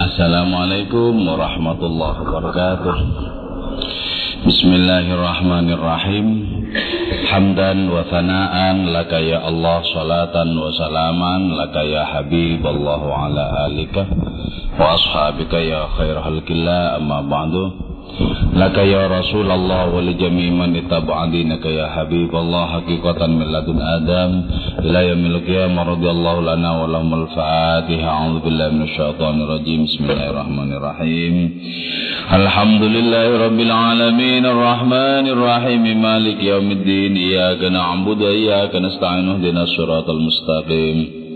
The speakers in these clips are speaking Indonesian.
Assalamualaikum warahmatullahi wabarakatuh. Bismillahirrahmanirrahim. Hamdan wa thana'an laka ya Allah, salatan wa salaman laka ya Habiballah wa ala alika wa ashabika ya khair halqillah, amma ba'du. Laka ya Rasulullah wa li jami' man ittaba'a dinaka ya Habiballah, haqiqatan min ladun Adam ila yaumil qiyamah, radhiyallahu lana wa lahumul Fatiha. A'udzu billahi minasyaitonir rajim. Bismillahirrahmanirrahim. Alhamdulillahi rabbil alamin, arrahmanir rahim, maliki yaumiddin. Iyyaka na'budu wa iyyaka nasta'in, ihdinas siratal mustaqim.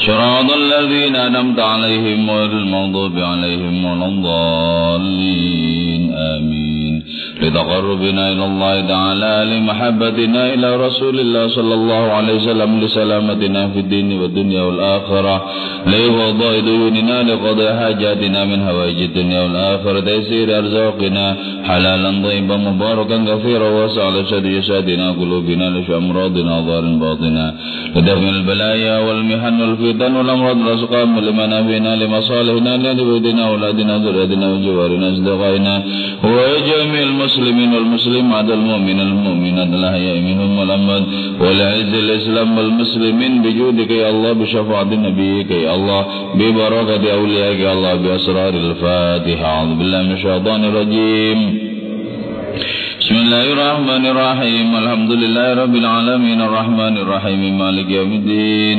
صراط الذين أنعمت عليهم غير المغضوب عليهم ولا الضالين آمين. لتقربنا إلى الله تعالى، لمحبتنا إلى رسول الله صلى الله عليه وسلم، لسلامتنا في الدين والدنيا والآخرة، لقضاء ديوننا، لقضاء حاجاتنا من هوائج الدنيا والآخرة، تيسير أرزاقنا حلالا طيبا مباركا كثيرا واسعا، لشد يسادنا قلوبنا، لشفاء أمراضنا ظاهر باطنا، لدفع البلايا والمحن والفتن والأمراض والأسقام، لمنافعنا لمصالحنا، لبيتنا أولادنا ذريتنا وجوارنا أصدقائنا وجميع المسلمين والمسلمات المؤمنين المؤمنات الأحياء منهم والأموات، ولعز الإسلام والمسلمين بجودك يا الله، بشفاعة نبيك يا الله، ببركة أوليائك يا الله، بأسرار الفاتحة. أعوذ بالله من الشيطان الرجيم. بسم الله الرحمن الرحيم. الحمد لله رب العالمين، الرحمن الرحيم، مالك يوم الدين.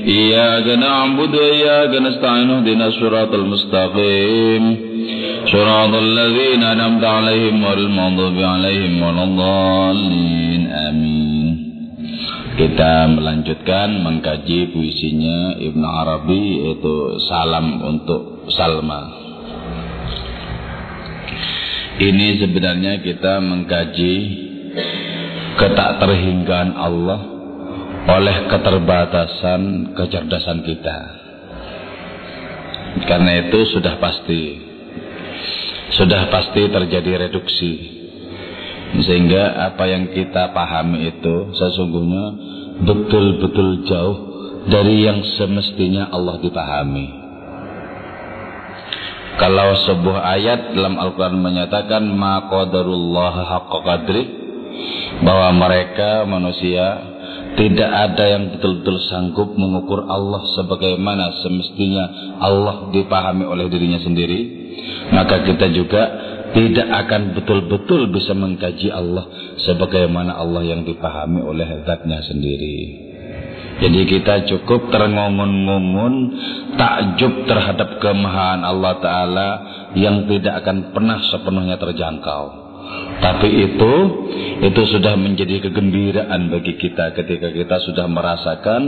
إياك نعبد وإياك نستعين، اهدنا الصراط المستقيم، صراط الذين أنعمت عليهم غير المغضوب عليهم ولا الضالين. Amin. Kita melanjutkan mengkaji puisinya Ibnu Arabi, yaitu Salam untuk Salma. Ini sebenarnya kita mengkaji ketakterhinggaan Allah oleh keterbatasan kecerdasan kita. Karena itu sudah pasti terjadi reduksi, sehingga apa yang kita pahami itu sesungguhnya betul-betul jauh dari yang semestinya Allah dipahami. Kalau sebuah ayat dalam Al-Quran menyatakan ma qadarullah haqqa qadri, bahwa mereka manusia tidak ada yang betul-betul sanggup mengukur Allah sebagaimana semestinya Allah dipahami oleh dirinya sendiri, maka kita juga tidak akan betul-betul bisa mengkaji Allah sebagaimana Allah yang dipahami oleh zatnya sendiri. Jadi kita cukup terengungun-ngungun, takjub terhadap kemahaan Allah Ta'ala yang tidak akan pernah sepenuhnya terjangkau. Tapi itu sudah menjadi kegembiraan bagi kita ketika kita sudah merasakan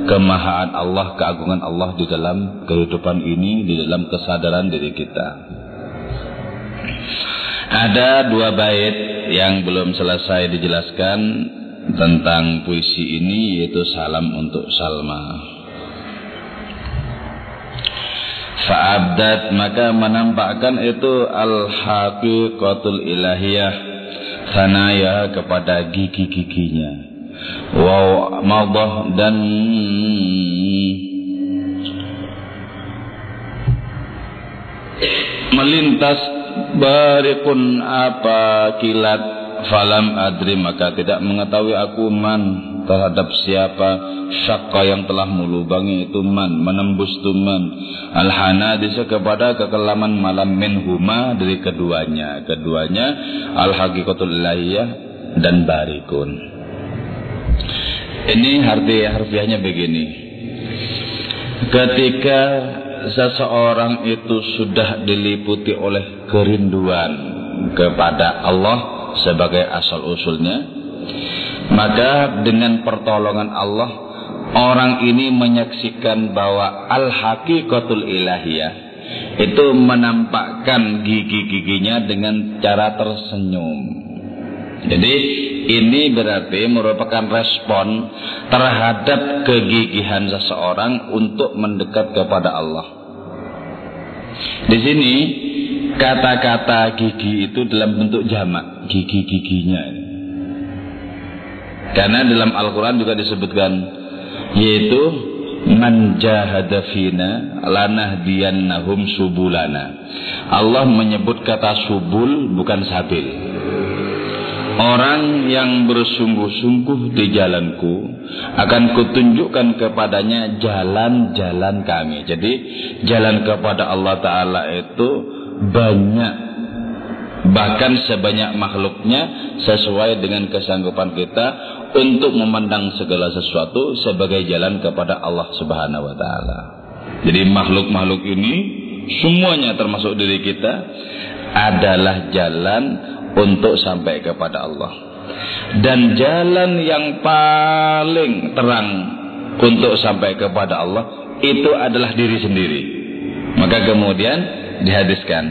kemahaan Allah, keagungan Allah di dalam kehidupan ini, di dalam kesadaran diri kita. Ada dua bait yang belum selesai dijelaskan tentang puisi ini, yaitu Salam untuk Salma. Fa'abdat, maka menampakkan itu al-haqiqatul ilahiyah, sanaya kepada gigi-giginya, wa madah, dan melintas barikun apa kilat, falam adri, maka tidak mengetahui aku man terhadap siapa, syakka yang telah melubangi itu man, menembus itu man, al-hanadisa kepada kekelaman malam, minhuma dari keduanya al-haqiqatul ilahiyah dan barikun. Ini harfiahnya begini: ketika seseorang itu sudah diliputi oleh kerinduan kepada Allah sebagai asal usulnya, maka dengan pertolongan Allah orang ini menyaksikan bahwa al-haqiqatul ilahiyah itu menampakkan gigi-giginya dengan cara tersenyum. Jadi ini berarti merupakan respon terhadap kegigihan seseorang untuk mendekat kepada Allah. Di sini kata-kata gigi itu dalam bentuk jamak, gigi-giginya. Karena dalam Al-Quran juga disebutkan, yaitu man jahada fina lanahdiyannahum subulana. Allah menyebut kata subul bukan sabil. Orang yang bersungguh-sungguh di jalanku akan kutunjukkan kepadanya jalan-jalan kami. Jadi jalan kepada Allah Ta'ala itu banyak, bahkan sebanyak makhluknya, sesuai dengan kesanggupan kita untuk memandang segala sesuatu sebagai jalan kepada Allah Subhanahu wa Ta'ala. Jadi makhluk-makhluk ini semuanya termasuk diri kita adalah jalan untuk sampai kepada Allah. Dan jalan yang paling terang untuk sampai kepada Allah itu adalah diri sendiri. Maka kemudian dihadiskan,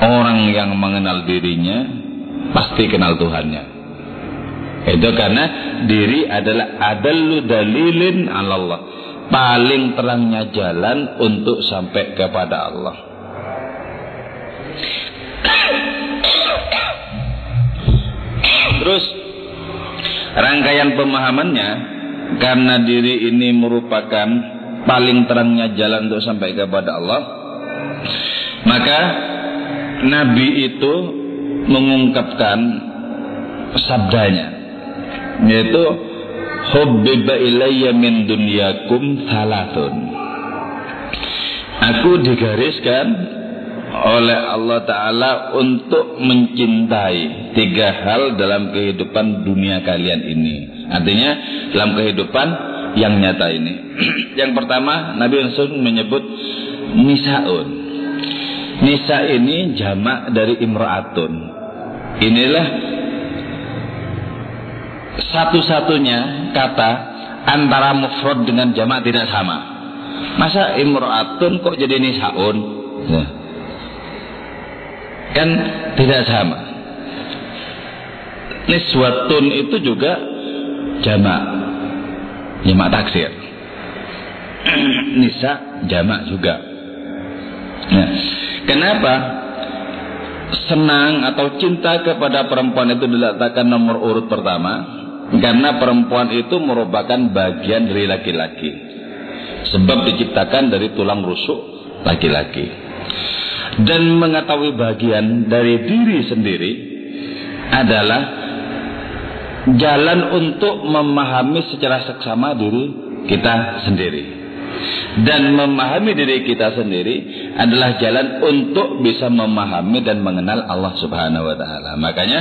orang yang mengenal dirinya pasti kenal Tuhannya. Itu karena diri adalah adallu dalilin 'ala Allah, paling terangnya jalan untuk sampai kepada Allah. Terus rangkaian pemahamannya, karena diri ini merupakan paling terangnya jalan untuk sampai kepada Allah, maka Nabi itu mengungkapkan sabdanya, yaitu hubbiba ilayya min dunyakum salatun. Aku digariskan oleh Allah Ta'ala untuk mencintai 3 hal dalam kehidupan dunia kalian ini. Artinya dalam kehidupan yang nyata ini. Yang pertama, Nabi langsung menyebut nisaun. Nisa ini jamak dari imra'atun. Inilah satu-satunya kata antara mufrad dengan jamak tidak sama. Masa imra'atun kok jadi nisaun? Nah, kan tidak sama. Niswatun itu juga jamak taksir. Nisa jamak juga. Nah, kenapa senang atau cinta kepada perempuan itu diletakkan nomor urut pertama? Karena perempuan itu merupakan bagian dari laki-laki, sebab diciptakan dari tulang rusuk laki-laki. Dan mengetahui bagian dari diri sendiri adalah jalan untuk memahami secara seksama diri kita sendiri. Dan memahami diri kita sendiri adalah jalan untuk bisa memahami dan mengenal Allah Subhanahu wa Ta'ala. Makanya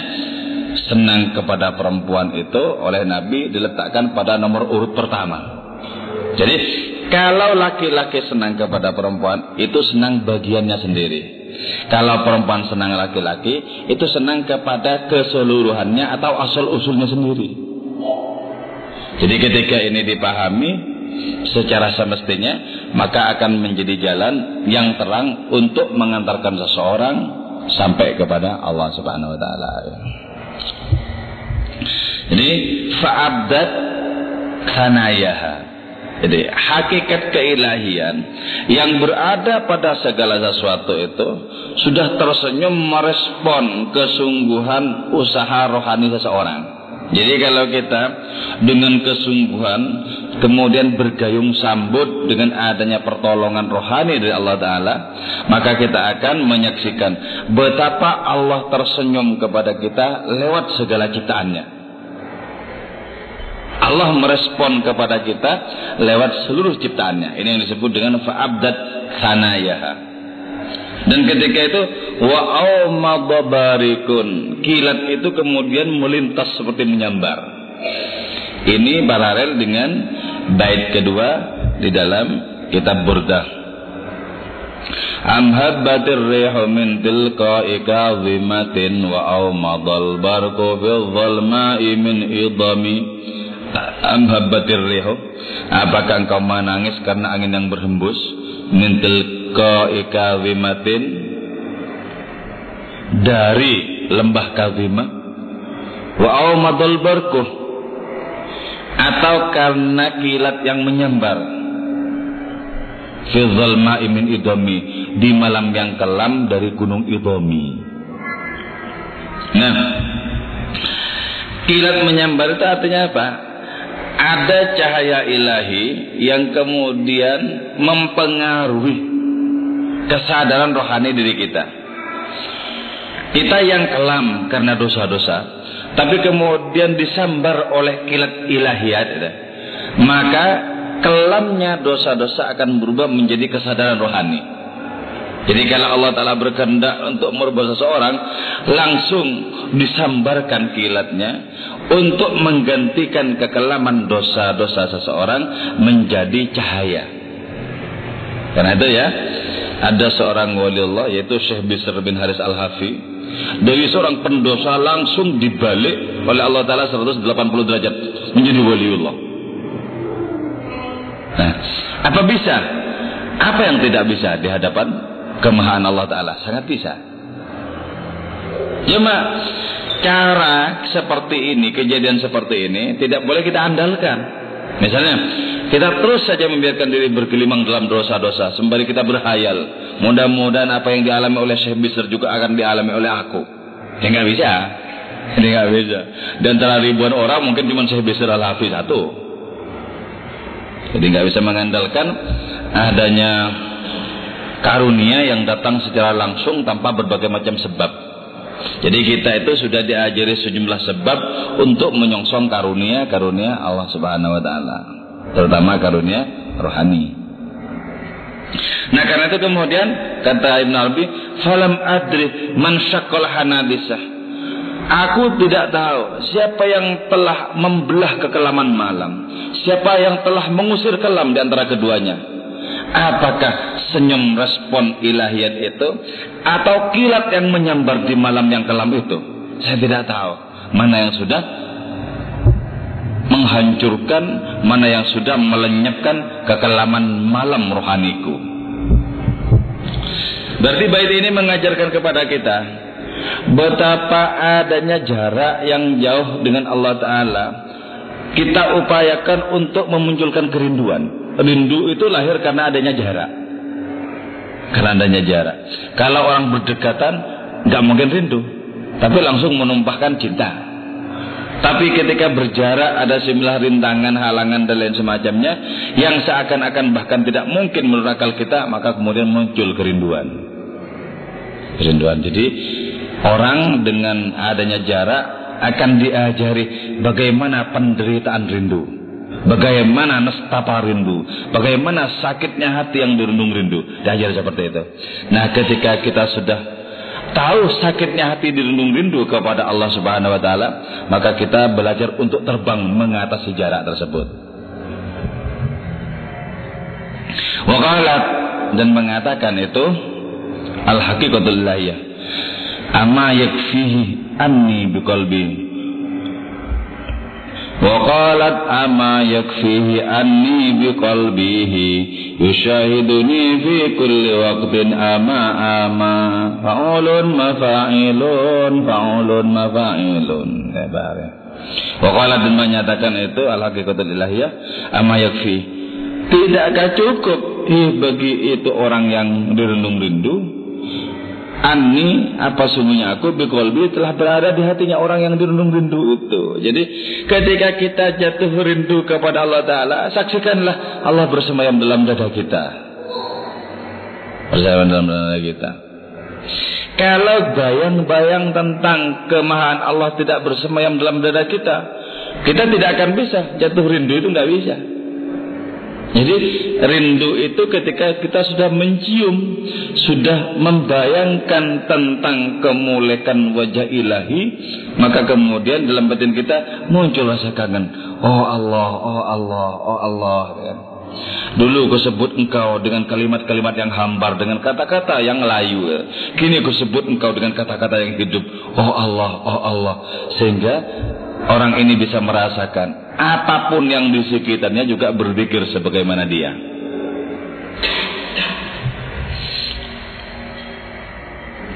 senang kepada perempuan itu oleh Nabi diletakkan pada nomor urut pertama. Jadi kalau laki-laki senang kepada perempuan, itu senang bagiannya sendiri. Kalau perempuan senang laki-laki, itu senang kepada keseluruhannya atau asal-usulnya sendiri. Jadi ketika ini dipahami secara semestinya, maka akan menjadi jalan yang terang untuk mengantarkan seseorang sampai kepada Allah Subhanahu wa Ta'ala. Jadi fa'abdat khanayaha. Jadi hakikat keilahian yang berada pada segala sesuatu itu sudah tersenyum merespon kesungguhan usaha rohani seseorang. Jadi kalau kita dengan kesungguhan kemudian bergayung sambut dengan adanya pertolongan rohani dari Allah Ta'ala, maka kita akan menyaksikan betapa Allah tersenyum kepada kita lewat segala ciptaannya. Allah merespon kepada kita lewat seluruh ciptaannya. Ini yang disebut dengan fa'abdat khanayaha. Dan ketika itu wa'aumadhabarikun, kilat itu kemudian melintas seperti menyambar. Ini paralel dengan bait kedua di dalam kitab Burdah. Amhabbatir rihu min tilqa'i kazimatin wa'aumadhal barqu fil dhalma'i min idami. Amhabbatir rihu, apakah engkau menangis karena angin yang berhembus? Min tilqa'i kazimatin, dari lembah Kazimah. Wa aumadul barqu, atau karena kilat yang menyambar. Fi dhalma'i min idami, di malam yang kelam dari gunung Idami. Nah, kilat menyambar itu artinya apa? ada cahaya ilahi yang kemudian mempengaruhi kesadaran rohani diri kita. Kita yang kelam karena dosa-dosa, tapi kemudian disambar oleh kilat ilahiyat, maka kelamnya dosa-dosa akan berubah menjadi kesadaran rohani. Jadi kalau Allah Ta'ala berkehendak untuk merubah seseorang, langsung disambarkan kilatnya untuk menggantikan kekelaman dosa-dosa seseorang menjadi cahaya. Karena itu ya, ada seorang wali Allah yaitu Syekh Bishr bin Haris Al-Hafi, dari seorang pendosa langsung dibalik oleh Allah Ta'ala 180 derajat menjadi waliullah. Nah, apa bisa? Apa yang tidak bisa di hadapan kemahaan Allah Ta'ala? Sangat bisa. Cuma cara seperti ini, kejadian seperti ini tidak boleh kita andalkan. Misalnya kita terus saja membiarkan diri bergelimang dalam dosa-dosa sembari kita berhayal, mudah-mudahan apa yang dialami oleh Syekh Bishr juga akan dialami oleh aku. Ya nggak bisa. Ini nggak bisa. Dan antara ribuan orang mungkin cuma Syekh Bishr Al-Hafi satu. Jadi nggak bisa mengandalkan adanya karunia yang datang secara langsung tanpa berbagai macam sebab. Jadi kita itu sudah diajari sejumlah sebab untuk menyongsong karunia-karunia Allah Subhanahu wa Ta'ala, terutama karunia rohani. Nah, karena itu kemudian kata Ibn Arabi, falam adri man syaqqal hanadisah. Aku tidak tahu siapa yang telah membelah kekelaman malam, siapa yang telah mengusir kelam di antara keduanya. Apakah senyum respon ilahiyat itu atau kilat yang menyambar di malam yang kelam itu? Saya tidak tahu mana yang sudah menghancurkan, mana yang sudah melenyapkan kekelaman malam rohaniku. Berarti bait ini mengajarkan kepada kita betapa adanya jarak yang jauh dengan Allah Ta'ala. Kita upayakan untuk memunculkan kerinduan. Rindu itu lahir karena adanya jarak. Karena adanya jarak. Kalau orang berdekatan nggak mungkin rindu, tapi langsung menumpahkan cinta. Tapi ketika berjarak ada sejumlah rintangan, halangan dan lain semacamnya yang seakan-akan bahkan tidak mungkin menurut akal kita, maka kemudian muncul kerinduan. Kerinduan. Jadi orang dengan adanya jarak akan diajari bagaimana penderitaan rindu, bagaimana nestapa rindu, bagaimana sakitnya hati yang dirundung rindu. Diajari seperti itu. Nah, ketika kita sudah tahu sakitnya hati dirundung rindu kepada Allah Subhanahu wa Ta'ala, maka kita belajar untuk terbang mengatasi jarak tersebut. Waqalat, dan mengatakan itu al-haqiqatul ilahiyah, amma yakfihi anni biqalbi. Wa qalat amma yakfihi anni biqalbihi yushahiduni fi kulli waqtin ama fa'ulun mafa'ilun. Wa qalat, dan menyatakan itu al-haqiqatul ilahiyah, amma yakfi, tidakkah cukup bagi itu orang yang dirundung rindu, Ani, apa sungguhnya aku biqalbi, telah berada di hatinya orang yang dirundung rindu itu. Jadi ketika kita jatuh rindu kepada Allah Ta'ala, saksikanlah Allah bersemayam dalam dada kita. Bersemayam dalam dada kita. Kalau bayang-bayang tentang kemahaan Allah tidak bersemayam dalam dada kita, kita tidak akan bisa jatuh rindu, itu nggak bisa. Jadi rindu itu ketika kita sudah mencium, sudah membayangkan tentang kemuliaan wajah ilahi, maka kemudian dalam batin kita muncul rasa kangen. Oh Allah, oh Allah, oh Allah. Dulu aku sebut engkau dengan kalimat-kalimat yang hambar, dengan kata-kata yang layu. Kini aku sebut engkau dengan kata-kata yang hidup. Oh Allah, oh Allah. Sehingga orang ini bisa merasakan apapun yang di sekitarnya juga berpikir sebagaimana dia.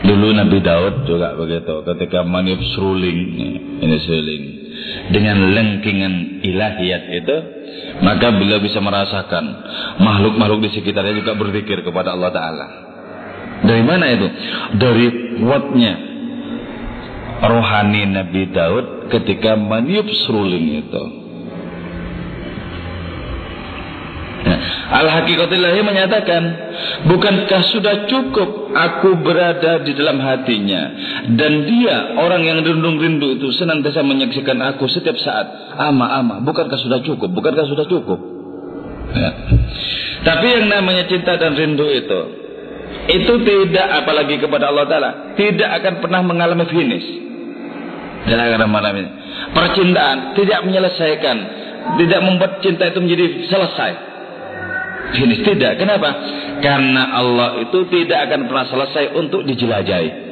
Dulu Nabi Daud juga begitu, ketika maniub seruling, ini seruling dengan lengkingan ilahiyat itu, maka beliau bisa merasakan makhluk-makhluk di sekitarnya juga berpikir kepada Allah Ta'ala. Dari mana itu? Dari kuatnya rohani Nabi Daud ketika maniub seruling itu. Al-Haqiqatul menyatakan, bukankah sudah cukup aku berada di dalam hatinya, dan dia orang yang rindu itu senantiasa menyaksikan aku setiap saat. Ama, bukankah sudah cukup? Bukankah sudah cukup? Ya. Tapi yang namanya cinta dan rindu itu tidak, apalagi kepada Allah Ta'ala, tidak akan pernah mengalami finish. Tidak akan mengalami. Percintaan tidak menyelesaikan, tidak membuat cinta itu menjadi selesai. Finish tidak. Kenapa? Karena Allah itu tidak akan pernah selesai untuk dijelajahi.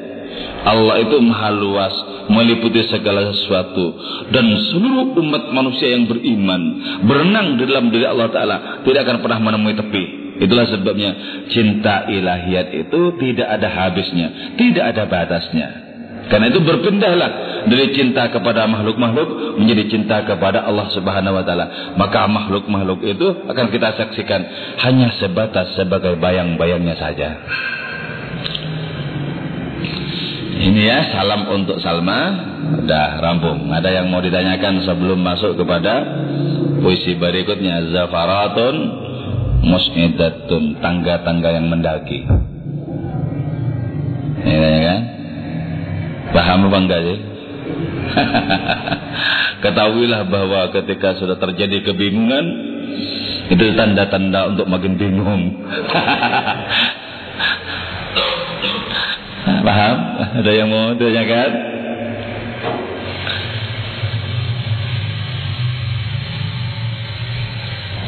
Allah itu maha luas, meliputi segala sesuatu, dan seluruh umat manusia yang beriman berenang di dalam diri Allah Ta'ala tidak akan pernah menemui tepi. Itulah sebabnya cinta ilahiyat itu tidak ada habisnya, tidak ada batasnya. Karena itu berpindahlah dari cinta kepada makhluk-makhluk menjadi cinta kepada Allah Subhanahu wa Ta'ala. Maka makhluk-makhluk itu akan kita saksikan hanya sebatas sebagai bayang-bayangnya saja. Ini ya, salam untuk Salma. Udah rampung. Ada yang mau ditanyakan sebelum masuk kepada puisi berikutnya? Zafaratun mus'idatun, tangga-tangga yang mendaki. Ini kan? Paham apa enggak sih? Ketahuilah bahwa ketika sudah terjadi kebingungan, itu tanda-tanda untuk makin bingung. Paham? Ada yang mau ditanyakan?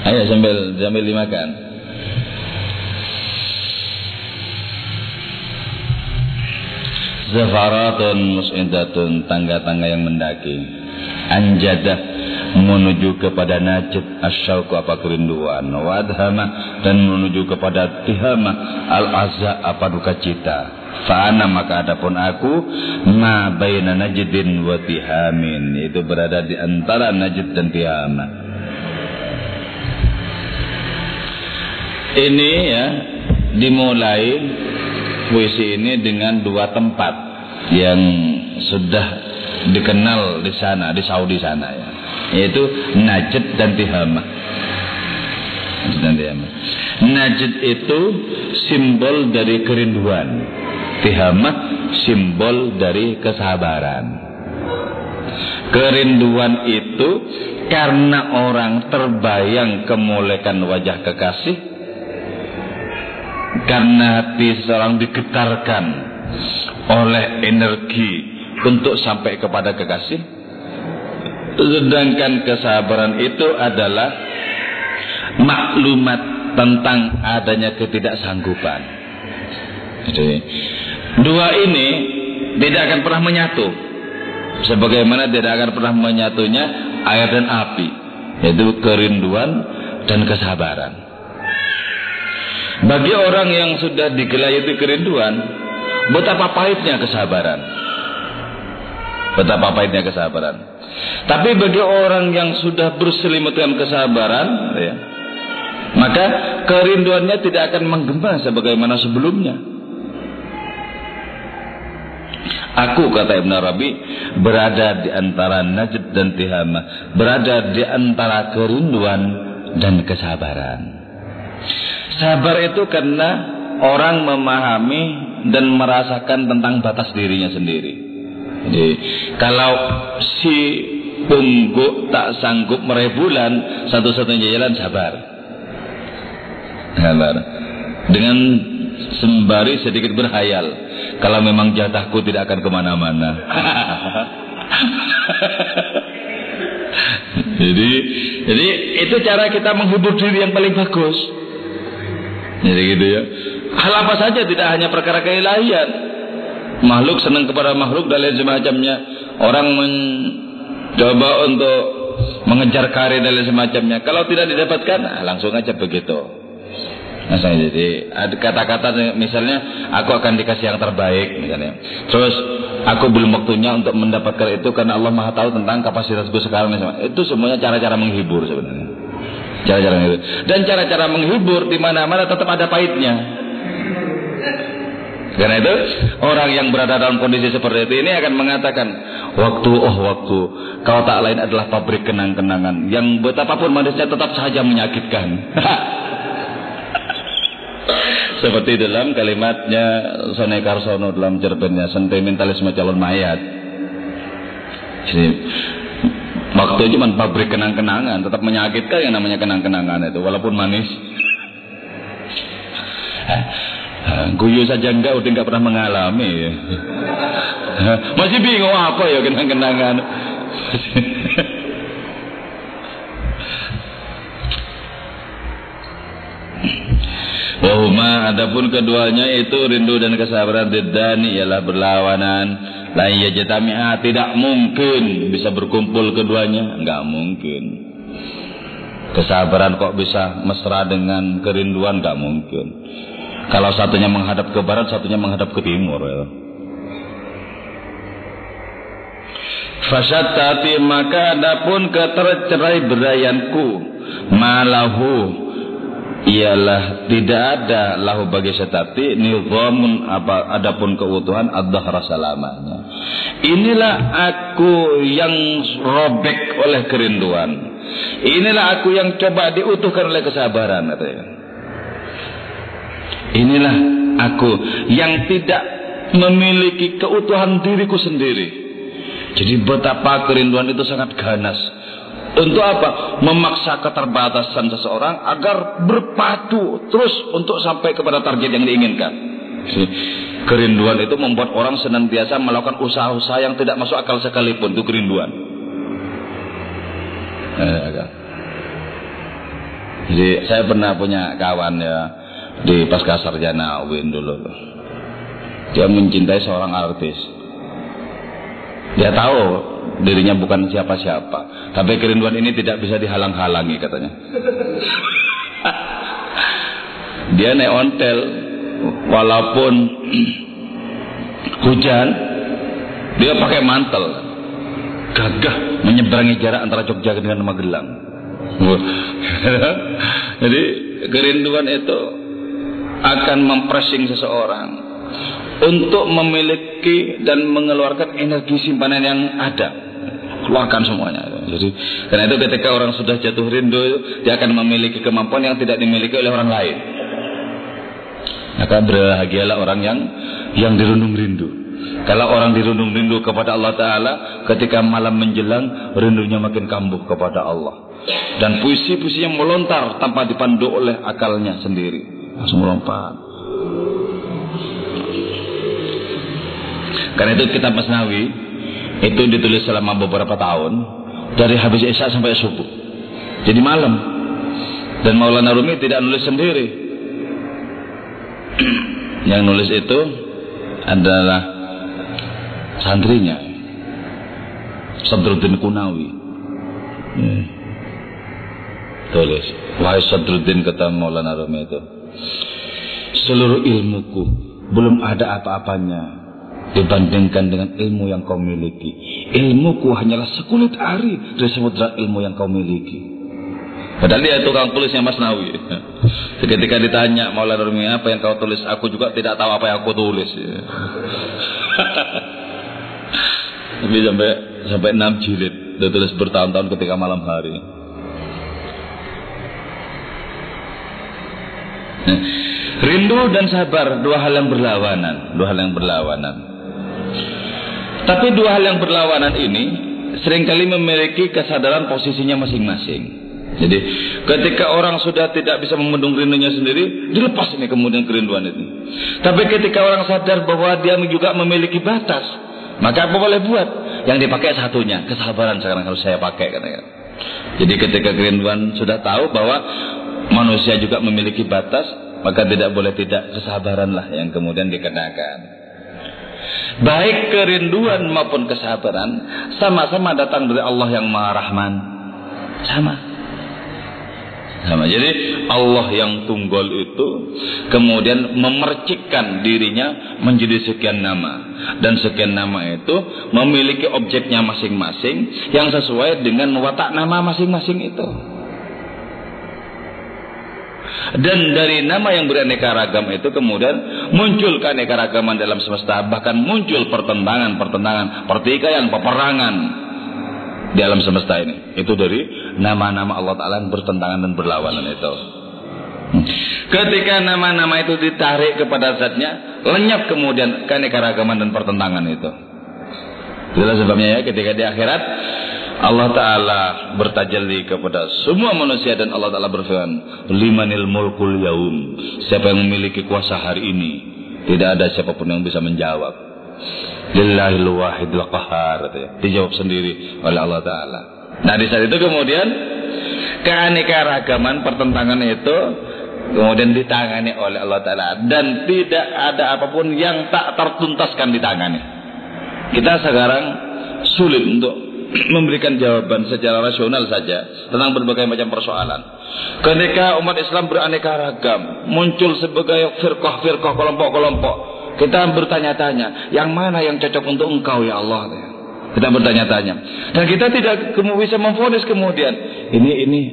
Ayo sambil dimakan. Zafaratun mus'idatun, tangga-tangga yang mendaki. Anjadah, menuju kepada najid, asyauq apa kerinduan, wadhama, dan menuju kepada tihama, al-azza apa duka cita. Fa'ana, maka adapun aku, ma baina najdin wa tihamin, itu berada di antara najd dan tihama. Ini ya, dimulai puisi ini dengan dua tempat yang sudah dikenal di sana, di Saudi sana ya, yaitu Najd dan Tihama. Najd itu simbol dari kerinduan, Tihama simbol dari kesabaran. Kerinduan itu karena orang terbayang kemolekan wajah kekasih, karena hati seorang digetarkan oleh energi untuk sampai kepada kekasih. Sedangkan kesabaran itu adalah maklumat tentang adanya ketidaksanggupan. Jadi dua ini tidak akan pernah menyatu, sebagaimana tidak akan pernah menyatunya air dan api, yaitu kerinduan dan kesabaran. Bagi orang yang sudah digelayuti kerinduan, betapa pahitnya kesabaran. Betapa pahitnya kesabaran. Tapi bagi orang yang sudah berselimut dengan kesabaran, ya, maka kerinduannya tidak akan menggema sebagaimana sebelumnya. Aku, kata Ibn Arabi, berada di antara Najd dan Tihama, berada di antara kerinduan dan kesabaran. Sabar itu karena orang memahami dan merasakan tentang batas dirinya sendiri. Jadi kalau si pungguk tak sanggup meraih bulan, satu-satunya jalan sabar. Sabar. Dengan sembari sedikit berhayal, kalau memang jatahku tidak akan kemana-mana. Jadi itu cara kita menghibur diri yang paling bagus. Jadi gitu ya. Hal apa saja, tidak hanya perkara keilahian. Makhluk senang kepada makhluk dan lain semacamnya. Orang mencoba untuk mengejar karir dan lain semacamnya. Kalau tidak didapatkan, langsung aja begitu. Nah, jadi ada kata-kata misalnya, aku akan dikasih yang terbaik misalnya. Terus aku belum waktunya untuk mendapatkan itu karena Allah Maha tahu tentang kapasitasku sekarang misalnya. Itu semuanya cara-cara menghibur sebenarnya. Cara-cara menghibur. Dan cara-cara menghibur di mana-mana tetap ada pahitnya. Karena itu orang yang berada dalam kondisi seperti ini akan mengatakan, waktu, kau tak lain adalah pabrik kenang-kenangan yang betapapun manisnya tetap saja menyakitkan. Seperti dalam kalimatnya Sone Karsono dalam cerpennya Sentimentalisme Calon Mayat. Jadi waktu itu cuma pabrik kenang-kenangan, tetap menyakitkan yang namanya kenang-kenangan itu, walaupun manis. Guyu saja udah enggak pernah mengalami. Masih bingung apa ya kenang-kenangan. Wahuma, adapun keduanya itu rindu dan kesabaran diddani ialah berlawanan. La yajtami'a, tidak mungkin bisa berkumpul keduanya, enggak mungkin. Kesabaran kok bisa mesra dengan kerinduan, enggak mungkin. Kalau satunya menghadap ke barat, satunya menghadap ke timur ya. Fasyattati, maka adapun ketercerai beraianku, malahu, ialah tidak ada lahu bagi syatati nidhamun, adapun keutuhan ad-dahra selamanya. Inilah aku yang robek oleh kerinduan. Inilah aku yang coba diutuhkan oleh kesabaran, katanya. Inilah aku yang tidak memiliki keutuhan diriku sendiri. Jadi betapa kerinduan itu sangat ganas. Untuk apa? Memaksa keterbatasan seseorang agar berpadu terus untuk sampai kepada target yang diinginkan. Kerinduan itu membuat orang senantiasa melakukan usaha-usaha yang tidak masuk akal sekalipun. Itu kerinduan. Jadi saya pernah punya kawan ya, di pasca sarjana UIN dulu. Dia mencintai seorang artis. Dia tahu dirinya bukan siapa-siapa, tapi kerinduan ini tidak bisa dihalang-halangi, katanya. Dia naik ontel walaupun hujan, dia pakai mantel, gagah menyeberangi jarak antara Jogja dengan Magelang. Jadi kerinduan itu akan mempressing seseorang untuk memiliki dan mengeluarkan energi simpanan yang ada, keluarkan semuanya. Jadi karena itu ketika orang sudah jatuh rindu, dia akan memiliki kemampuan yang tidak dimiliki oleh orang lain. Maka berbahagialah orang yang dirundung rindu. Kalau orang dirundung rindu kepada Allah Ta'ala, ketika malam menjelang, rindunya makin kambuh kepada Allah. Dan puisi-puisi yang melontar tanpa dipandu oleh akalnya sendiri, langsung melompat. Karena itu kitab Masnawi itu ditulis selama beberapa tahun, dari habis Isya sampai subuh, jadi malam. Dan Maulana Rumi tidak nulis sendiri. Yang nulis itu adalah santrinya, Sadruddin Kunawi. Tulis, wahai Sadruddin, kata Maulana Rumi itu, seluruh ilmuku belum ada apa-apanya dibandingkan dengan ilmu yang kau miliki. Ilmuku hanyalah sekulit ari dari samudra ilmu yang kau miliki. Padahal dia tukang tulisnya Masnawi. Ketika ditanya Maulana Rumi, apa yang kau tulis? Aku juga tidak tahu apa yang aku tulis. Tapi sampai 6 jilid dia tulis bertahun-tahun ketika malam hari. Rindu dan sabar, dua hal yang berlawanan. Tapi dua hal yang berlawanan ini seringkali memiliki kesadaran posisinya masing-masing. Jadi ketika orang sudah tidak bisa membendung rindunya sendiri, dilepas ini kemudian kerinduan itu. Tapi ketika orang sadar bahwa dia juga memiliki batas, maka apa boleh buat? Yang dipakai satunya, kesabaran sekarang harus saya pakai, katanya. Jadi ketika kerinduan sudah tahu bahwa manusia juga memiliki batas, maka tidak boleh tidak, kesabaranlah yang kemudian dikenakan. Baik kerinduan maupun kesabaran sama-sama datang dari Allah yang Maha Rahman. Sama. Jadi Allah yang tunggal itu kemudian memercikkan dirinya menjadi sekian nama, dan sekian nama itu memiliki objeknya masing-masing yang sesuai dengan watak nama masing-masing itu. Dan dari nama yang beraneka ragam itu kemudian muncul keanekaragaman dalam semesta, bahkan muncul pertentangan, pertikaian, peperangan di alam semesta ini. Itu dari nama-nama Allah Ta'ala yang bertentangan dan berlawanan itu. Ketika nama-nama itu ditarik kepada zatnya, lenyap kemudian keanekaragaman dan pertentangan itu. Itulah sebabnya ya, ketika di akhirat Allah Ta'ala bertajalli kepada semua manusia dan Allah Ta'ala berfirman, limanil mulkul yaum, siapa yang memiliki kuasa hari ini? Tidak ada siapapun yang bisa menjawab. Lillahil wahidul qahar, dijawab sendiri oleh Allah Ta'ala. Nah di saat itu kemudian keanekaragaman pertentangan itu kemudian ditangani oleh Allah Ta'ala, dan tidak ada apapun yang tak tertuntaskan ditangani. Kita sekarang sulit untuk memberikan jawaban secara rasional saja tentang berbagai macam persoalan. Ketika umat Islam beraneka ragam, muncul sebagai firqah-firqah, kelompok-kelompok, kita bertanya-tanya, yang mana yang cocok untuk engkau ya Allah? Kita bertanya-tanya, dan kita tidak bisa memvonis kemudian ini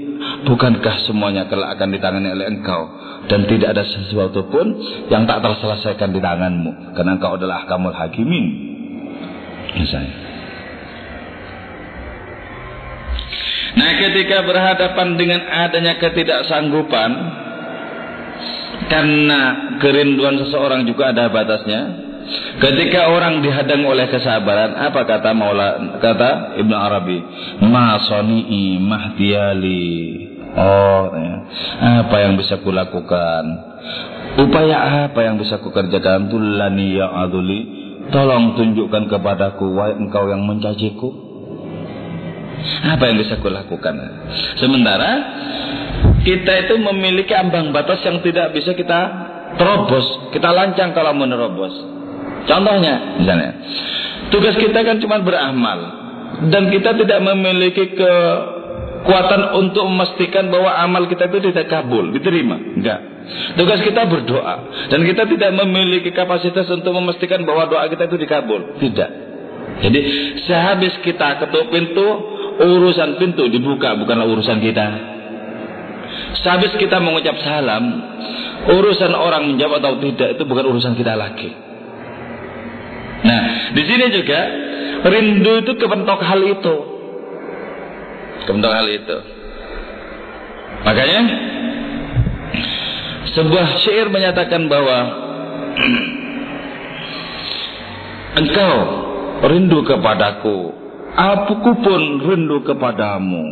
bukankah semuanya kelak akan ditangani oleh engkau, dan tidak ada sesuatu pun yang tak terselesaikan di tanganmu, karena engkau adalah ahkamul hakimin. Misalnya. Nah, ketika berhadapan dengan adanya ketidaksanggupan, karena kerinduan seseorang juga ada batasnya. Ketika orang dihadang oleh kesabaran, apa kata kata Ibnu Arabi? Ma sani'i mahdiyali. Oh, ya. Apa yang bisa kulakukan? Upaya apa yang bisa kukerjakan? Tullani ya aduli. Tolong tunjukkan kepadaku, wahai engkau yang mencaciku. Apa yang bisa kulakukan? Sementara kita itu memiliki ambang batas yang tidak bisa kita terobos, kita lancang kalau menerobos. Contohnya, misalnya, tugas kita kan cuma beramal, dan kita tidak memiliki kekuatan untuk memastikan bahwa amal kita itu tidak kabul, diterima. Enggak. Tugas kita berdoa, dan kita tidak memiliki kapasitas untuk memastikan bahwa doa kita itu dikabul. Tidak. Jadi sehabis kita ketuk pintu, urusan pintu dibuka, bukanlah urusan kita. Sehabis kita mengucap salam, urusan orang menjawab atau tidak itu bukan urusan kita lagi. Nah, di sini juga rindu itu kebentuk hal itu. Kebentuk hal itu. Makanya sebuah syair menyatakan bahwa engkau rindu kepadaku, aku pun rindu kepadamu,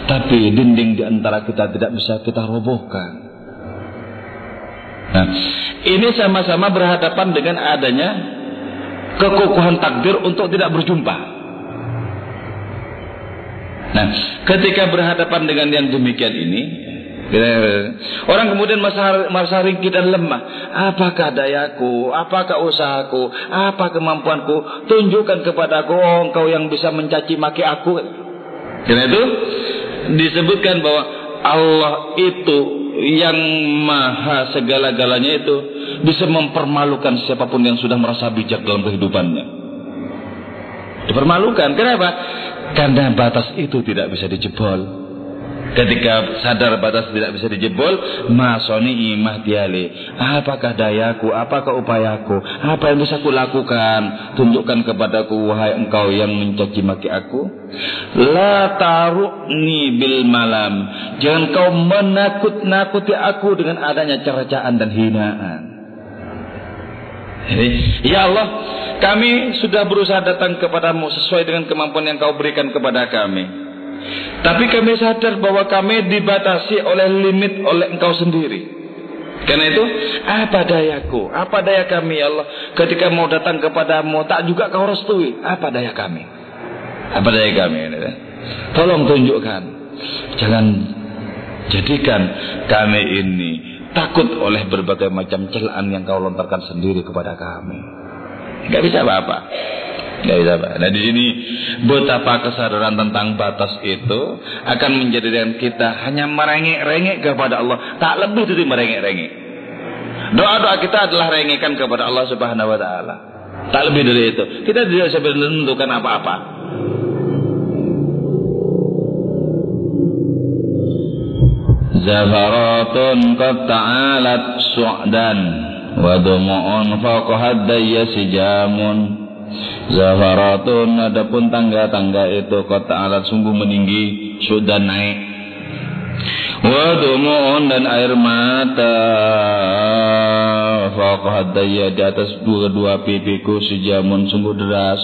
tapi dinding di antara kita tidak bisa kita robohkan. Nah, ini sama-sama berhadapan dengan adanya kekokohan takdir untuk tidak berjumpa. Nah, ketika berhadapan dengan yang demikian ini, orang kemudian merasa ringkih dan lemah. Apakah dayaku? Apakah usahaku? Apa kemampuanku? Tunjukkan kepadaku, oh engkau yang bisa mencaci maki aku. Karena itu disebutkan bahwa Allah itu yang maha segala-galanya itu bisa mempermalukan siapapun yang sudah merasa bijak dalam kehidupannya. Dipermalukan. Kenapa? Karena batas itu tidak bisa dijebol. Ketika sadar batas tidak bisa dijebol, ma soni'i mahdiyali. Apakah dayaku? Apakah upayaku? Apa yang bisa kulakukan? Tunjukkan kepadaku, wahai engkau yang mencaci maki aku. La taru'ni bil malam. Jangan kau menakut-nakuti aku dengan adanya cercaan dan hinaan. Ya Allah, kami sudah berusaha datang kepadamu sesuai dengan kemampuan yang kau berikan kepada kami. Tapi kami sadar bahwa kami dibatasi oleh limit oleh engkau sendiri. Karena itu, apa dayaku? Apa daya kami ya Allah? Ketika mau datang kepadamu, tak juga kau restui. Apa daya kami? Apa daya kami? Tolong tunjukkan. Jangan jadikan kami ini takut oleh berbagai macam celaan yang kau lontarkan sendiri kepada kami. Gak bisa apa-apa. Gak bisa apa. Nah di sini betapa kesadaran tentang batas itu akan menjadikan kita hanya merengek-rengek kepada Allah, tak lebih dari merengek-rengek. Doa-doa kita adalah rengekan kepada Allah Subhanahu wa taala. Tak lebih dari itu. Kita tidak bisa menentukan apa-apa. Zafaratun qad ta'alat su'dan wa dumu'un faqad dayasijamun. Zafaratun, adapun tangga-tangga itu qad ta'alat sungguh meninggi, su'dan naik. Wa dumu'un dan air mata faqad daya di atas dua pipiku sejamun sungguh deras.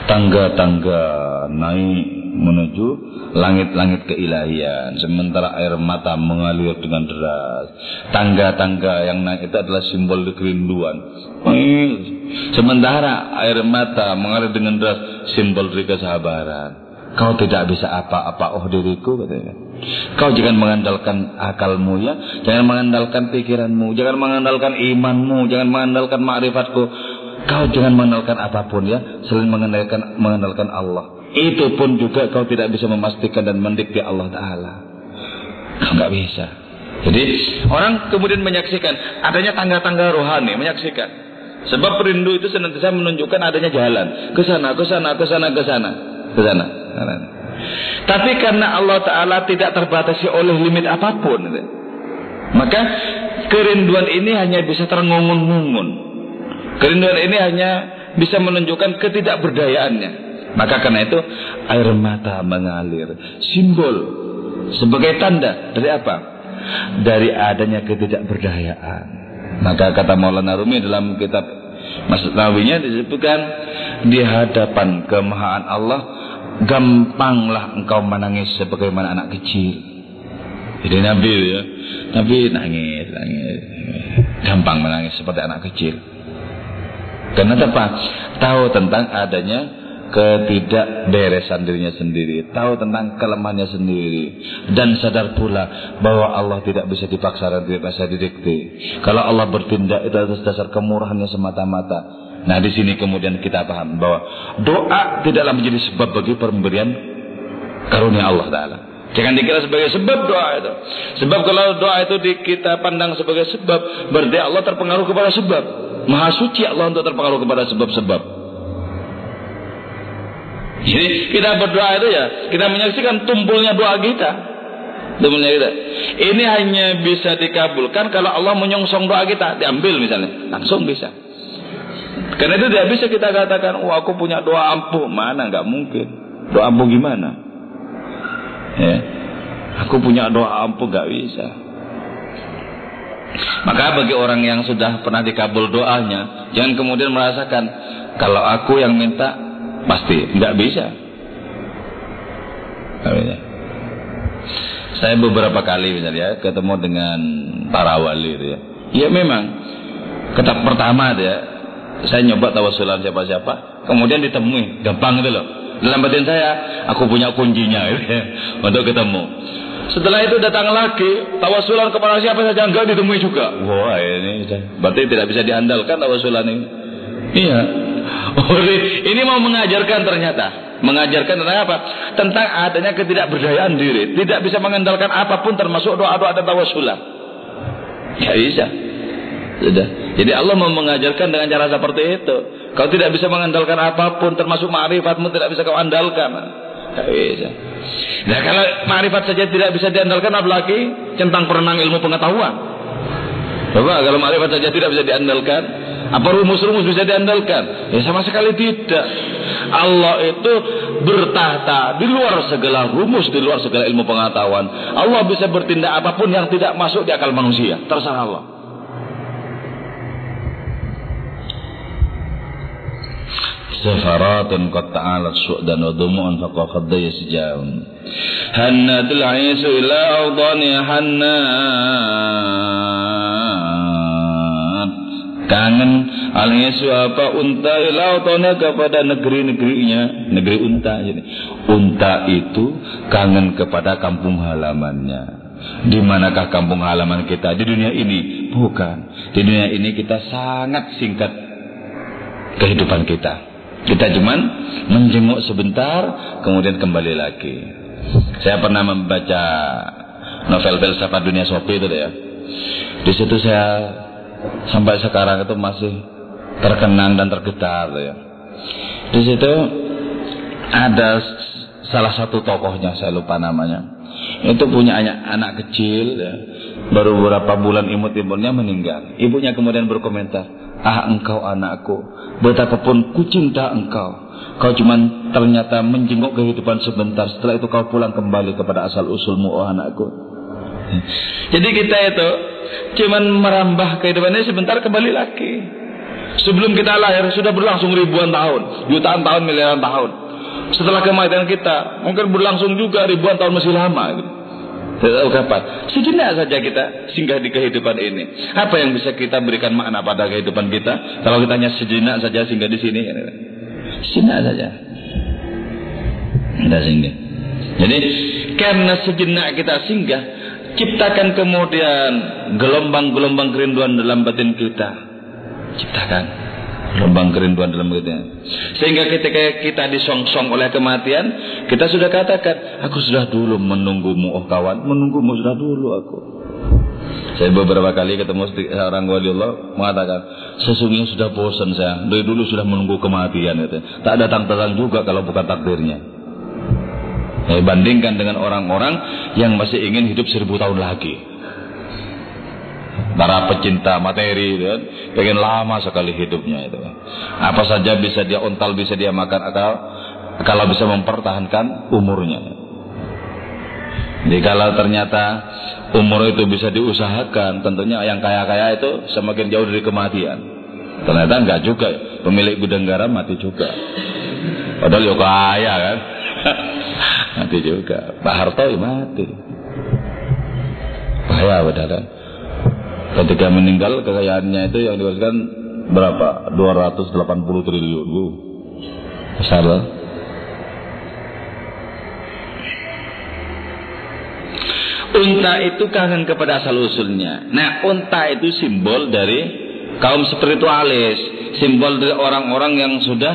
Tangga-tangga naik menuju langit-langit keilahian, sementara air mata mengalir dengan deras. Tangga-tangga yang naik itu adalah simbol kerinduan, sementara air mata mengalir dengan deras, simbol dari kesabaran. Kau tidak bisa apa-apa, oh diriku, katanya. Kau jangan mengandalkan akalmu, ya, jangan mengandalkan pikiranmu, jangan mengandalkan imanmu, jangan mengandalkan ma'rifatku. Kau jangan mengandalkan apapun, ya, selain mengandalkan Allah. Itu pun juga kau tidak bisa memastikan dan mendikte Allah Ta'ala. Kau nggak bisa. Jadi orang kemudian menyaksikan adanya tangga-tangga rohani, menyaksikan. Sebab rindu itu senantiasa menunjukkan adanya jalan ke sana, ke sana, ke sana, ke sana, ke sana. Tapi karena Allah Ta'ala tidak terbatasi oleh limit apapun, maka kerinduan ini hanya bisa terengungun-ngungun. Kerinduan ini hanya bisa menunjukkan ketidakberdayaannya. Maka karena itu air mata mengalir, simbol sebagai tanda dari apa? Dari adanya ketidakberdayaan. Maka kata Maulana Rumi dalam kitab Masnawinya disebutkan, di hadapan kemahaan Allah gampanglah engkau menangis sebagaimana anak kecil. Jadi Nabi, ya, Nabi nangis, gampang menangis seperti anak kecil. Karena apa? Tahu tentang adanya ketidakberesan dirinya sendiri, tahu tentang kelemahannya sendiri, dan sadar pula bahwa Allah tidak bisa dipaksa dan tidak bisa didikte. Kalau Allah bertindak itu atas dasar kemurahannya semata-mata. Nah, di sini kemudian kita paham bahwa doa tidaklah menjadi sebab bagi pemberian karunia Allah Ta'ala. Jangan dikira sebagai sebab doa itu. Sebab kalau doa itu kita pandang sebagai sebab, berarti Allah terpengaruh kepada sebab. Maha suci Allah untuk terpengaruh kepada sebab-sebab. Jadi kita berdoa itu, ya, kita menyaksikan tumpulnya doa kita. Ini hanya bisa dikabulkan kalau Allah menyongsong doa kita, diambil misalnya, langsung bisa. Karena itu tidak bisa kita katakan, oh aku punya doa ampuh. Mana, nggak mungkin. Doa ampuh gimana? Ya, aku punya doa ampuh, nggak bisa. Maka bagi orang yang sudah pernah dikabul doanya, jangan kemudian merasakan kalau aku yang minta pasti nggak bisa. Saya beberapa kali misalnya ketemu dengan para wali, ya. Ya memang ketak pertama ya, saya nyoba tawasulan siapa-siapa, kemudian ditemui, gampang gitu loh. Dalam batin saya, aku punya kuncinya gitu, ya, untuk ketemu. Setelah itu datang lagi, tawasulan kepada siapa saja enggak ditemui juga. Wah, ini berarti tidak bisa diandalkan tawasulan ini. Iya. Ini mau mengajarkan ternyata. Mengajarkan tentang apa? Tentang adanya ketidakberdayaan diri. Tidak bisa mengandalkan apapun termasuk doa-doa dan tawasulan. Ya bisa. Sudah. Jadi Allah mau mengajarkan dengan cara seperti itu. Kau tidak bisa mengandalkan apapun termasuk ma'rifatmu tidak bisa kau andalkan. Tidak bisa. Nah, kalau ma'rifat saja tidak bisa diandalkan, apalagi centang perenang ilmu pengetahuan. Coba kalau ma'rifat saja tidak bisa diandalkan, apa rumus-rumus bisa diandalkan? Ya sama sekali tidak. Allah itu bertahta di luar segala rumus, di luar segala ilmu pengetahuan. Allah bisa bertindak apapun yang tidak masuk di akal manusia. Terserah Allah. Safaratun qad ta'alat su'dan wa dumu'an faqad yasja'un. Hannatul 'aisu ila awdani hannat. Kangen al-'aisu apa unta ila awdani kepada negeri-negerinya, negeri unta. Jadi unta itu kangen kepada kampung halamannya. Di manakah kampung halaman kita di dunia ini? Bukan. Di dunia ini kita sangat singkat kehidupan kita. Kita cuman menjenguk sebentar, kemudian kembali lagi. Saya pernah membaca novel filsafat dunia Sophie itu ya. Di situ saya sampai sekarang itu masih terkenang dan tergetar ya. Di situ ada salah satu tokohnya, saya lupa namanya. Itu punya anak kecil ya. baru beberapa bulan imut-imutnya meninggal. Ibunya kemudian berkomentar, ah engkau anakku, betapapun ku cinta engkau, kau cuman ternyata menjenguk kehidupan sebentar, setelah itu kau pulang kembali kepada asal usulmu, oh anakku. Jadi kita itu cuman merambah kehidupannya sebentar, kembali lagi. Sebelum kita lahir sudah berlangsung ribuan tahun, jutaan tahun, miliaran tahun. Setelah kematian kita mungkin berlangsung juga ribuan tahun, masih lama gitu. Tidak tahu kapan. Sejenak saja kita singgah di kehidupan ini. Apa yang bisa kita berikan makna pada kehidupan kita kalau kita hanya sejenak saja singgah di sini? Sejenak saja. Kita singgah. Jadi karena sejenak kita singgah, ciptakan kemudian gelombang-gelombang kerinduan dalam batin kita. Ciptakan gelombang kerinduan dalam batin. Sehingga ketika kita disongsong oleh kematian, kita sudah katakan, aku sudah dulu menunggumu, oh kawan, menunggumu sudah dulu aku. Saya beberapa kali ketemu seorang wali Allah mengatakan, sesungguhnya sudah bosan saya, dari dulu sudah menunggu kematian itu. Tak datang-datang juga kalau bukan takdirnya. Bandingkan dengan orang-orang yang masih ingin hidup 1000 tahun lagi. Para pecinta materi itu kan, pengen lama sekali hidupnya itu. Apa saja bisa dia untal, bisa dia makan akal, kalau bisa mempertahankan umurnya. Jadi kalau ternyata umur itu bisa diusahakan, tentunya yang kaya-kaya itu semakin jauh dari kematian. Ternyata enggak juga, pemilik gudang garam mati juga. Padahal ya kaya kan. Mati juga. Pak Harto mati. Bahaya padahal. Ketika meninggal kekayaannya itu yang diwariskan berapa? 280 triliun. Besar lah. Unta itu kangen kepada asal usulnya. Nah, unta itu simbol dari kaum spiritualis, simbol dari orang-orang yang sudah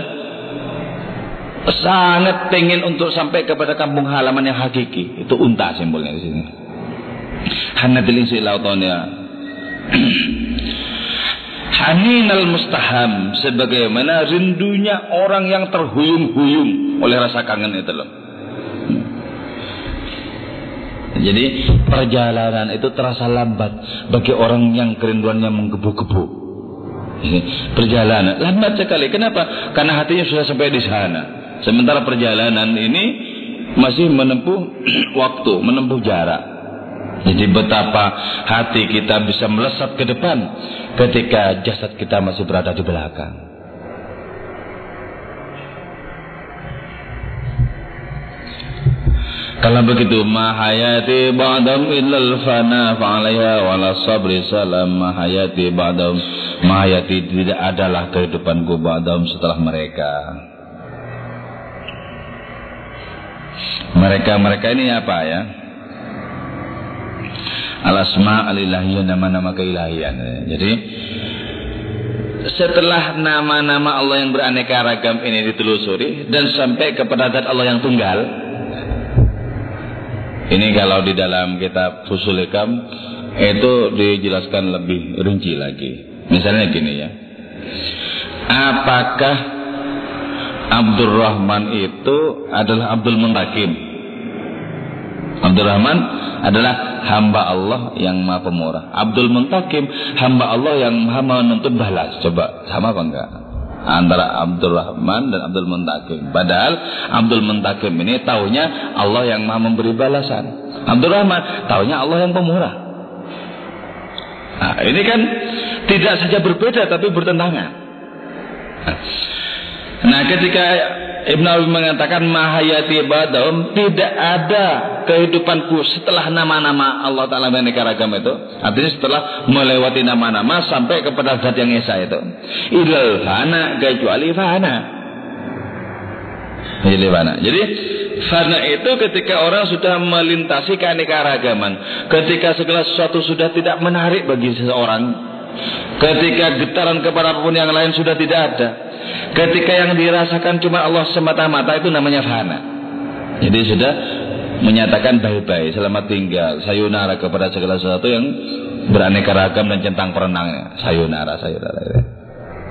sangat pengen untuk sampai kepada kampung halaman yang hakiki. Itu unta simbolnya di sini. Hanatil insi lautonia. Haninal mustaham, sebagaimana rindunya orang yang terhuyung-huyung oleh rasa kangen itu loh. Jadi perjalanan itu terasa lambat bagi orang yang kerinduannya menggebu-gebu. Perjalanan lambat sekali. Kenapa? Karena hatinya sudah sampai di sana. Sementara perjalanan ini masih menempuh waktu, menempuh jarak. Jadi betapa hati kita bisa melesat ke depan ketika jasad kita masih berada di belakang. Kalau begitu, mahayati ba'dam illal fana fa'alaiha wala sabri salam. Mahayati ba'dam, mahayati tidak adalah kehidupanku ba'dam setelah mereka. Mereka ini apa ya? Al-asma al-ilahiyah, nama-nama keilahian. Jadi setelah nama-nama Allah yang beraneka ragam ini ditelusuri dan sampai kepada zat Allah yang tunggal. Ini kalau di dalam kitab Fusul Hikam itu dijelaskan lebih rinci lagi. Misalnya gini ya. Apakah Abdurrahman itu adalah Abdul Muntakim? Abdurrahman adalah hamba Allah yang maha pemurah. Abdul Muntakim hamba Allah yang maha menuntut balas. Coba sama apa enggak antara Abdurrahman dan Abdul Muntakim? Padahal Abdul Muntakim ini taunya Allah yang maha memberi balasan. Abdurrahman taunya Allah yang pemurah. Nah, ini kan tidak saja berbeda tapi bertentangan. Nah, ketika Ibn Abi mengatakan mahayati ba'dahum, tidak ada kehidupanku setelah nama-nama Allah Ta'ala beraneka ragam itu. Artinya setelah melewati nama-nama sampai kepada zat yang esa itu. Ilal fana, kecuali fana. Jadi fana itu ketika orang sudah melintasi keanekaragaman, ketika segala sesuatu sudah tidak menarik bagi seseorang, ketika getaran kepada apapun yang lain sudah tidak ada, ketika yang dirasakan cuma Allah semata-mata, itu namanya fana. Jadi sudah menyatakan bye-bye, selamat tinggal, sayonara kepada segala sesuatu yang beraneka ragam dan centang perenangnya. Sayonara.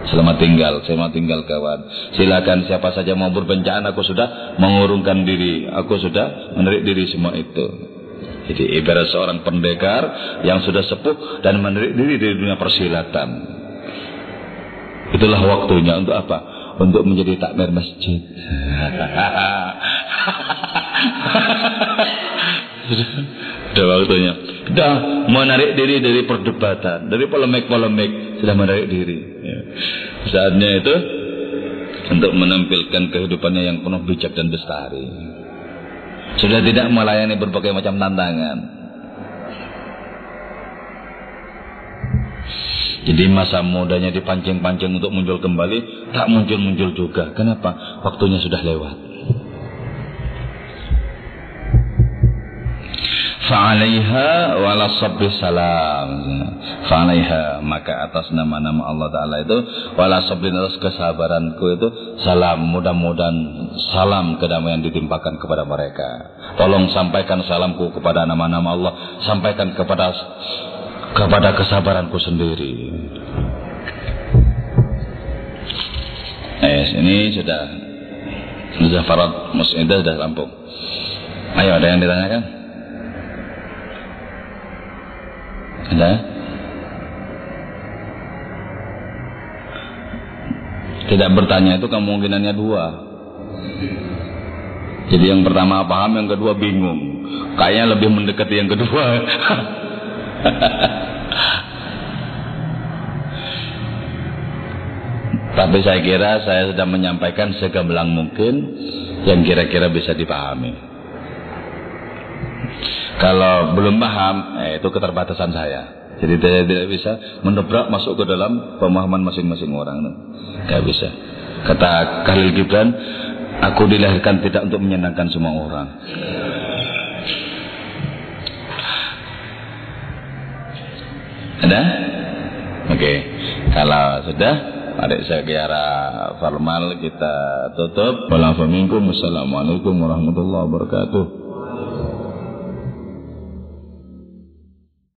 Selamat tinggal kawan. Silakan siapa saja mau berbencana, aku sudah mengurungkan diri, aku sudah menarik diri semua itu. Jadi ibarat seorang pendekar yang sudah sepuh dan mendidik diri di dunia persilatan. Itulah waktunya untuk apa? Untuk menjadi takmir masjid. Sudah waktunya. Sudah menarik diri dari perdebatan, dari polemik-polemik, sudah menarik diri. Ya. Saatnya itu untuk menampilkan kehidupannya yang penuh bijak dan bestari. Sudah tidak melayani berbagai macam tantangan. Jadi masa mudanya dipancing-pancing untuk muncul kembali, tak muncul-muncul juga. Kenapa? Waktunya sudah lewat. Fa'alaiha wala sabri salam. Fa'alaiha, maka atas nama-nama Allah Ta'ala itu, wala sabri, atas kesabaranku itu, salam. Mudah-mudahan salam kedamaian ditimpakan kepada mereka. Tolong sampaikan salamku kepada nama-nama Allah, sampaikan kepada kesabaranku sendiri. Ini sudah Muzafarat Mus'idah sudah rampung. Ayo, ada yang ditanyakan? Ada? Tidak bertanya itu kemungkinannya dua. Jadi yang pertama paham, yang kedua bingung. Kayaknya lebih mendekati yang kedua. Tapi saya kira saya sudah menyampaikan segamblang mungkin yang kira-kira bisa dipahami. Kalau belum paham, itu keterbatasan saya. Jadi saya tidak bisa mendobrak masuk ke dalam pemahaman masing-masing orang. Tidak bisa. Kata Khalil Gibran, aku dilahirkan tidak untuk menyenangkan semua orang. Ada? Oke. Kalau sudah, mari secara formal kita tutup. Wassalamualaikum warahmatullahi wabarakatuh.